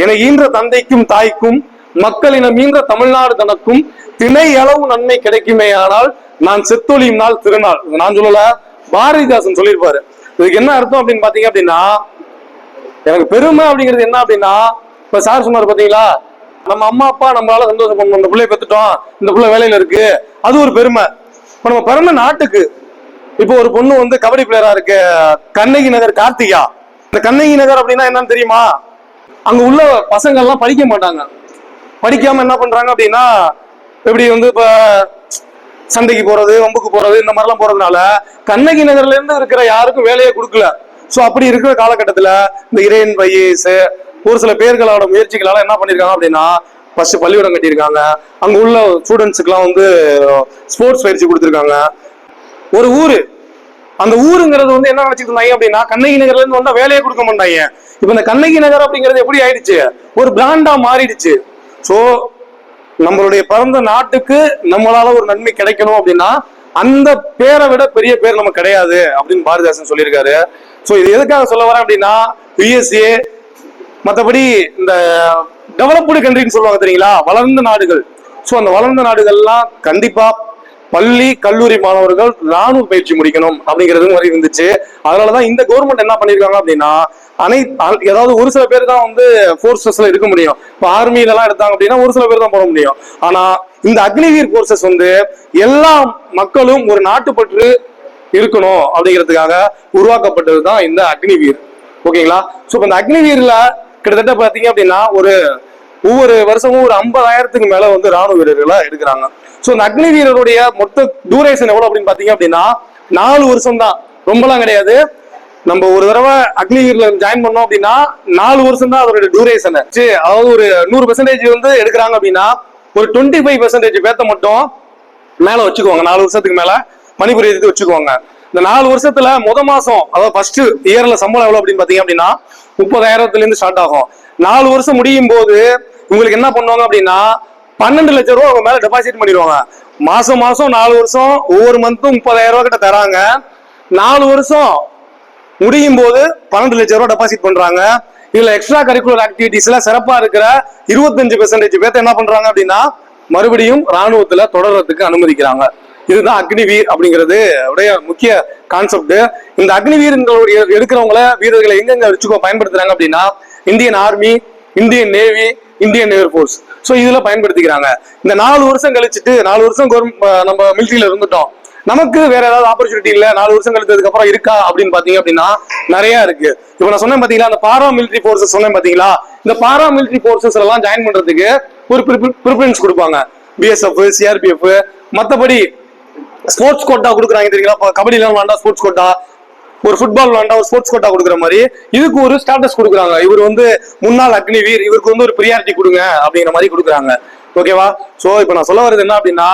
என ஈன்ற தந்தைக்கும் தாய்க்கும் மக்களினம் ஈன்ற தமிழ்நாடு தனக்கும் திணை அளவு நன்மை கிடைக்குமே ஆனால் நான் செத்தொழியும் நாள் திருநாள். நான் சொல்லல, பாரதிதாசன் சொல்லியிருப்பாரு. இதுக்கு என்ன அர்த்தம் அப்படின்னு பாத்தீங்க அப்படின்னா, எனக்கு பெருமை அப்படிங்கிறது என்ன அப்படின்னா, இப்ப சார் சொன்னார் பாத்தீங்களா, நம்ம அம்மா அப்பா நம்மளால சந்தோஷம் பண்ணணும், இந்த பிள்ளைய பெத்துட்டோம், இந்த பிள்ளை வேலையில இருக்கு, அது ஒரு பெருமை. இப்ப நம்ம பிறந்த நாட்டுக்கு, இப்போ ஒரு பொண்ணு வந்து கபடி பிளேயரா இருக்கு, கண்ணகி நகர் கார்த்திகா. இந்த கண்ணகி நகர் அப்படின்னா என்னன்னு தெரியுமா? அங்க உள்ள பசங்க எல்லாம் படிக்க மாட்டாங்க. படிக்காம என்ன பண்றாங்க அப்படின்னா, எப்படி வந்து இப்ப சண்டைக்கு போறது, வம்புக்கு போறது, இந்த மாதிரிலாம் போறதுனால கண்ணகி நகர்ல இருந்து இருக்கிற யாருக்கும் வேலையை கொடுக்கல. சோ அப்படி இருக்கிற காலகட்டத்துல இந்த இறையன் வைஸ் ஒரு சில பேர்களோட முயற்சிகளால என்ன பண்ணிருக்காங்க அப்படின்னா, ஃபர்ஸ்ட் பள்ளிக்கூடம் கட்டியிருக்காங்க. அங்க உள்ள ஸ்டூடெண்ட்ஸுக்கு எல்லாம் வந்து ஸ்போர்ட்ஸ் பயிற்சி கொடுத்துருக்காங்க. ஒரு ஊரு, அந்த ஊருங்கிறது வந்து என்ன நினைச்சிட்டு இருந்தாங்க அப்படின்னா, கண்ணகி நகர்ல இருந்து வந்தா வேலையை கொடுக்க மாட்டாங்க. இப்ப இந்த கண்ணகி நகர் அப்படிங்கிறது எப்படி ஆயிடுச்சு, ஒரு பிராண்டா மாறிடுச்சு. சோ நம்மளுடைய பிறந்த நாட்டுக்கு நம்மளால ஒரு நன்மை கிடைக்கணும் அப்படின்னா அந்த பேரை விட பெரிய பேர் நமக்கு கிடையாது அப்படின்னு பாரதிதாசன் சொல்லியிருக்காரு. சோ இது எதுக்காக சொல்ல வரேன் அப்படின்னா, யுஎஸ்ஏ மற்றபடி இந்த டெவலப்டு கண்ட்ரின்னு சொல்லுவாங்க தெரியுங்களா, வளர்ந்த நாடுகள். சோ அந்த வளர்ந்த நாடுகள்லாம் கண்டிப்பா பள்ளி கல்லூரி மாணவர்கள் ராணுவ பயிற்சி முடிக்கணும் அப்படிங்கிறது மாதிரி இருந்துச்சு. அதனாலதான் இந்த கவர்மெண்ட் என்ன பண்ணிருக்காங்க அப்படின்னா, ஏதாவது ஒரு சில பேர் தான் வந்து போர்சஸ்ல இருக்க முடியும். இப்போ ஆர்மியில எல்லாம் எடுத்தாங்க அப்படின்னா ஒரு சில பேர் தான் போட முடியும். ஆனா இந்த அக்னிவீர் போர்சஸ் வந்து எல்லா மக்களும் ஒரு நாட்டுப்பற்று இருக்கணும் அப்படிங்கிறதுக்காக உருவாக்கப்பட்டது தான் இந்த அக்னிவீர். ஓகேங்களா? சோ இந்த அக்னிவீர்ல கிட்டத்தட்ட பாத்தீங்க அப்படின்னா ஒவ்வொரு வருஷமும் ஒரு 50,000க்கு மேல வந்து ராணுவ வீரர்களை எடுக்கிறாங்க. சோ இந்த அக்னி வீரருடைய மொத்த டியூரேஷன் எவ்வளவு அப்படின்னு பாத்தீங்க அப்படின்னா 4 வருஷம் தான், ரொம்பலாம் கிடையாது. நம்ம ஒரு தடவை அக்னி வீரர்ல ஜாயின் பண்ணோம் அப்படின்னா 4 வருஷம் தான் அதோட டியூரேஷன். அதாவது ஒரு 100% வந்து எடுக்கிறாங்க அப்படின்னா ஒரு 25% பேத்த மட்டும் மேல வச்சுக்குவாங்க. 4 வருஷத்துக்கு மேல பணிபுரியத்துக்கு வச்சுக்குவாங்க. இந்த 4 வருஷத்துல மாசம், அதாவது ஃபர்ஸ்ட் இயர்ல சம்பளம் எவ்வளவு அப்படின்னு பாத்தீங்க அப்படின்னா 30,000 இருந்து ஸ்டார்ட் ஆகும். 4 வருஷம் முடியும் போது உங்களுக்கு என்ன பண்ணுவாங்க அப்படின்னா 12 லட்சம் ரூபாய் அவங்க மேல டெபாசிட் பண்ணிடுவாங்க. மாசம் 4 வருஷம் ஒவ்வொரு மந்த்தும் 30,000 ரூபாய் கிட்ட தராங்க. 4 வருஷம் முடியும் போது 12 லட்சம் ரூபாய் டெபாசிட் பண்றாங்க. இதுல எக்ஸ்ட்ரா கரிக்குலர் ஆக்டிவிட்டிஸ்ல சிறப்பா இருக்கிற 25% பேர்த்த என்ன பண்றாங்க அப்படின்னா மறுபடியும் ராணுவத்துல தொடர்றதுக்கு அனுமதிக்கிறாங்க. இதுதான் அக்னிவீர் அப்படிங்கிறது உடைய முக்கிய கான்செப்ட். இந்த அக்னிவீர் எடுக்கிறவங்கள வீரர்களை எங்கெங்க வச்சுக்கோ பயன்படுத்துறாங்க அப்படின்னா Indian army, Indian navy, Indian air force. So இதுல பயன்படுத்திக்கிறாங்க. இந்த 4 வருஷம் கழிச்சுட்டு 4 வருஷம் நம்ம மிலிட்டரியில இருந்துட்டோம், நமக்கு வேற ஏதாவது ஆப்பர்ச்சுனிட்டி இல்ல 4 வருஷம் கழிச்சதுக்கு அப்புறம் இருக்கா அப்படின்னு பாத்தீங்க அப்படின்னா நிறைய இருக்கு. இப்ப நான் சொன்னேன் பாத்தீங்களா, அந்த பாரா மிலிட்டரி போர்சஸ் சொன்னேன் பாத்தீங்களா, இந்த பாரா மிலிட்டரி போர்சஸ் எல்லாம் ஜாயின் பண்றதுக்கு ஒரு ப்ரிஃபரன்ஸ் கொடுப்பாங்க. பிஎஸ்எஃப், சிஆர்பிஎஃப், மத்தபடி ஸ்போர்ட்ஸ் கோட்டா கொடுக்குறாங்க தெரியுங்களா. கபடி எல்லாம் விளாண்டா ஸ்போர்ட்ஸ் கோட்டா, ஒரு ஃபுட்பால் விளாண்டா ஒரு ஸ்போர்ட்ஸ் கோட்டா கொடுக்குற மாதிரி இதுக்கு ஒரு ஸ்டேட்டஸ் கொடுக்குறாங்க. இவர் வந்து முன்னாள் அக்னிவீர், இவருக்கு வந்து ஒரு பிரியாரிட்டி கொடுங்க அப்படிங்கிற மாதிரி கொடுக்குறாங்க. ஓகேவா? சோ இப்ப நான் சொல்ல வர்றது என்ன அப்படின்னா,